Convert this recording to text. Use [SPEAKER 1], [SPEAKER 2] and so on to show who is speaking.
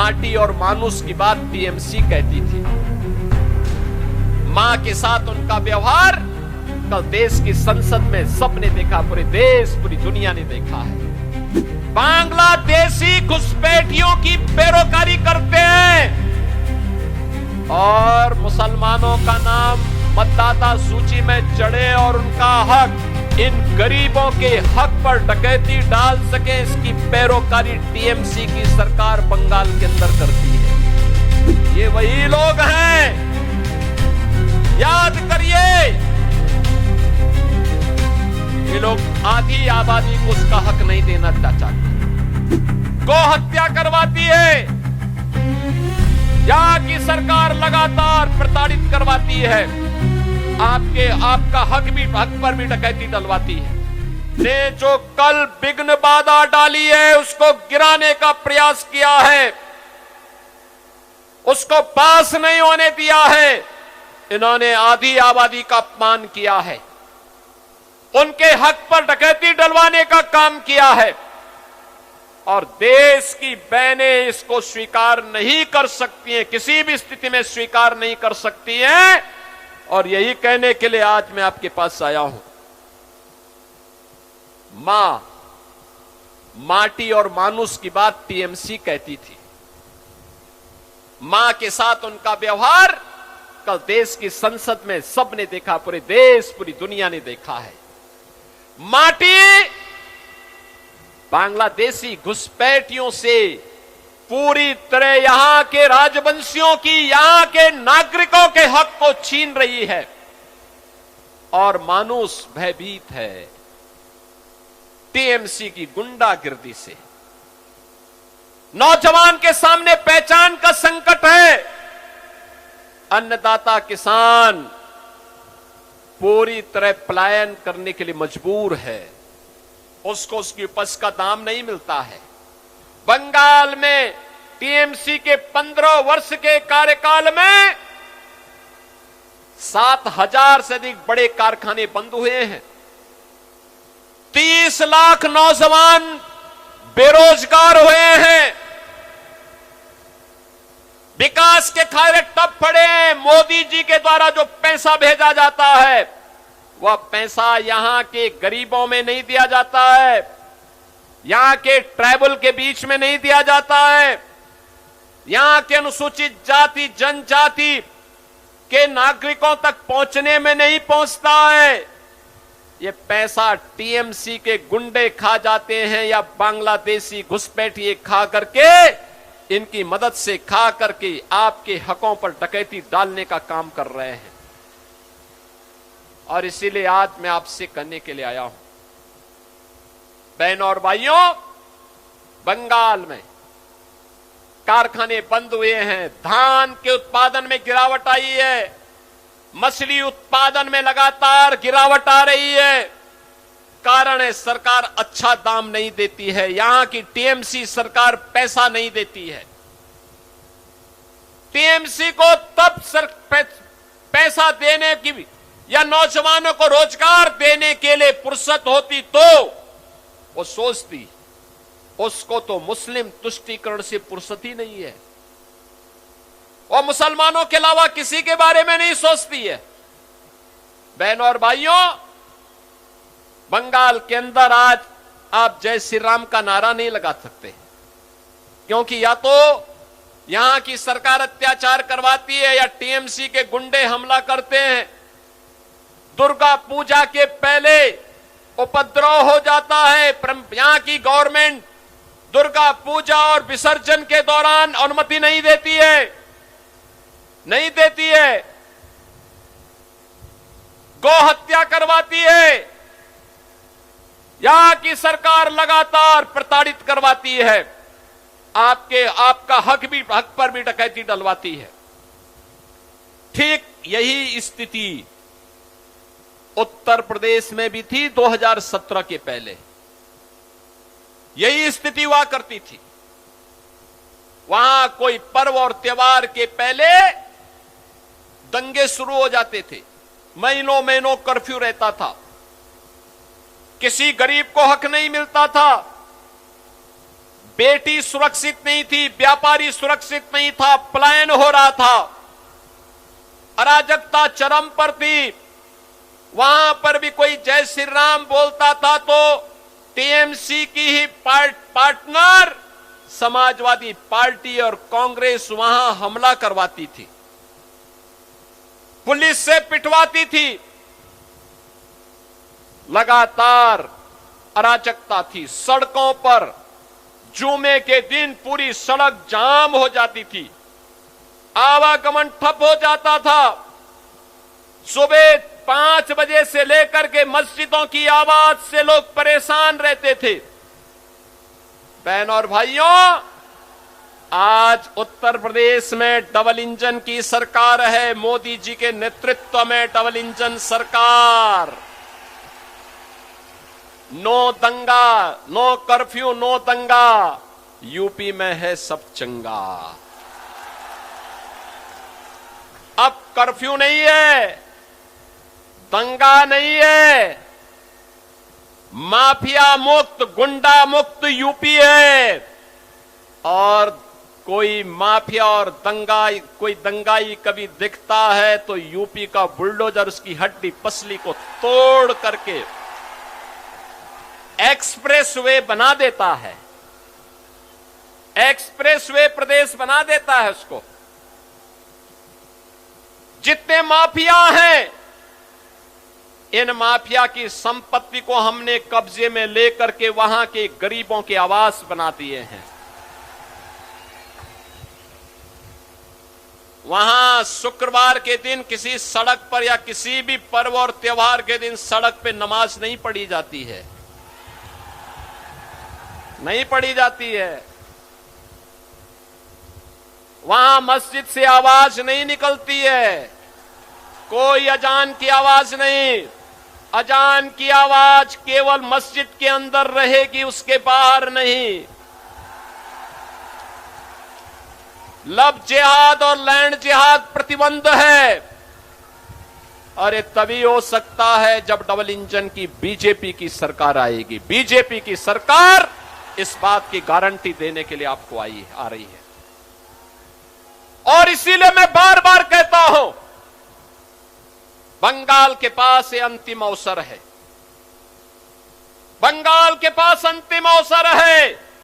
[SPEAKER 1] माटी और मानुष की बात टीएमसी कहती थी। मां के साथ उनका व्यवहार कल देश की संसद में सबने देखा, पूरे देश पूरी दुनिया ने देखा है। बांग्लादेशी घुसपैठियों की पैरोकारी करते हैं और मुसलमानों का नाम मतदाता सूची में चढ़े और उनका हक, इन गरीबों के हक पर डकैती डाल सके, इसकी पैरोकारी टीएमसी की सरकार बंगाल के अंदर करती है। ये वही लोग हैं, याद करिए, ये लोग आधी आबादी को उसका हक नहीं देना चाहते। गौ हत्या करवाती है, यहां की सरकार लगातार प्रताड़ित करवाती है, आपका हक पर भी डकैती डलवाती है। ने जो कल विघ्न बाधा डाली है उसको गिराने का प्रयास किया है, उसको पास नहीं होने दिया है। इन्होंने आधी आबादी का अपमान किया है, उनके हक पर डकैती डलवाने का काम किया है और देश की बहनें इसको स्वीकार नहीं कर सकती हैं, किसी भी स्थिति में स्वीकार नहीं कर सकती हैं। और यही कहने के लिए आज मैं आपके पास आया हूं। मां, माटी और मानुष की बात टीएमसी कहती थी। मां के साथ उनका व्यवहार कल देश की संसद में सबने देखा, पूरे देश पूरी दुनिया ने देखा है। माटी बांग्लादेशी घुसपैठियों से पूरी तरह यहां के राजवंशियों की, यहां के नागरिकों के हक को छीन रही है और मानुष भयभीत है टीएमसी की गुंडागिर्दी से। नौजवान के सामने पहचान का संकट है। अन्नदाता किसान पूरी तरह पलायन करने के लिए मजबूर है, उसको उसकी उपज का दाम नहीं मिलता है। बंगाल में टीएमसी के 15 वर्ष के कार्यकाल में 7,000 से अधिक बड़े कारखाने बंद हुए हैं। 30 लाख नौजवान बेरोजगार हुए हैं। विकास के खारे टप पड़े हैं। मोदी जी के द्वारा जो पैसा भेजा जाता है वह पैसा यहां के गरीबों में नहीं दिया जाता है, यहां के ट्राइबल के बीच में नहीं दिया जाता है, यहां के अनुसूचित जाति जनजाति के नागरिकों तक पहुंचने में नहीं पहुंचता है। ये पैसा टीएमसी के गुंडे खा जाते हैं या बांग्लादेशी घुसपैठिए खा करके, इनकी मदद से खा करके आपके हकों पर डकैती डालने का काम कर रहे हैं। और इसीलिए आज मैं आपसे कहने के लिए आया हूं, बहनों और भाइयों, बंगाल में कारखाने बंद हुए हैं, धान के उत्पादन में गिरावट आई है, मछली उत्पादन में लगातार गिरावट आ रही है। कारण है सरकार अच्छा दाम नहीं देती है, यहां की टीएमसी सरकार पैसा नहीं देती है। टीएमसी को तब पैसा देने की या नौजवानों को रोजगार देने के लिए फुर्सत होती तो वो सोचती, उसको तो मुस्लिम तुष्टीकरण से फुर्सत ही नहीं है। वो मुसलमानों के अलावा किसी के बारे में नहीं सोचती है। बहनों और भाइयों, बंगाल के अंदर आज आप जय श्री राम का नारा नहीं लगा सकते, क्योंकि या तो यहां की सरकार अत्याचार करवाती है या टीएमसी के गुंडे हमला करते हैं। दुर्गा पूजा के पहले उपद्रव हो जाता है। यहां की गवर्नमेंट दुर्गा पूजा और विसर्जन के दौरान अनुमति नहीं देती है, गौ हत्या करवाती है। यहां की सरकार लगातार प्रताड़ित करवाती है, आपका हक पर भी डकैती डलवाती है। ठीक यही स्थिति उत्तर प्रदेश में भी थी 2017 के पहले। यही स्थिति हुआ करती थी। वहां कोई पर्व और त्योहार के पहले दंगे शुरू हो जाते थे, महीनों महीनों कर्फ्यू रहता था, किसी गरीब को हक नहीं मिलता था। बेटी सुरक्षित नहीं थी, व्यापारी सुरक्षित नहीं था, पलायन हो रहा था, अराजकता चरम पर थी। वहां पर भी कोई जय श्री राम बोलता था तो टीएमसी की ही पार्टनर समाजवादी पार्टी और कांग्रेस वहां हमला करवाती थी, पुलिस से पिटवाती थी। लगातार अराजकता थी। सड़कों पर जुमे के दिन पूरी सड़क जाम हो जाती थी, आवागमन ठप हो जाता था। सुबह 5 बजे से लेकर के मस्जिदों की आवाज से लोग परेशान रहते थे। बहनों और भाइयों, आज उत्तर प्रदेश में डबल इंजन की सरकार है, मोदी जी के नेतृत्व में डबल इंजन सरकार। नो दंगा, नो कर्फ्यू, नो दंगा, यूपी में है सब चंगा। अब कर्फ्यू नहीं है, दंगा नहीं है, माफिया मुक्त, गुंडा मुक्त यूपी है। और कोई माफिया और कोई दंगाई कभी दिखता है तो यूपी का बुलडोजर उसकी हड्डी पसली को तोड़ करके एक्सप्रेसवे बना देता है, एक्सप्रेसवे प्रदेश बना देता है उसको। जितने माफिया हैं, इन माफिया की संपत्ति को हमने कब्जे में लेकर के वहां के गरीबों के आवास बना दिए हैं। वहां शुक्रवार के दिन किसी सड़क पर या किसी भी पर्व और त्योहार के दिन सड़क पे नमाज नहीं पढ़ी जाती है, नहीं पढ़ी जाती है। वहां मस्जिद से आवाज नहीं निकलती है, कोई अजान की आवाज नहीं। अजान की आवाज केवल मस्जिद के अंदर रहेगी, उसके बाहर नहीं। लव जिहाद और लैंड जिहाद प्रतिबंध है। अरे तभी हो सकता है जब डबल इंजन की बीजेपी की सरकार आएगी। बीजेपी की सरकार इस बात की गारंटी देने के लिए आपको आ रही है। और इसीलिए मैं बार बार कहता हूं, बंगाल के पास ये अंतिम अवसर है, बंगाल के पास अंतिम अवसर है।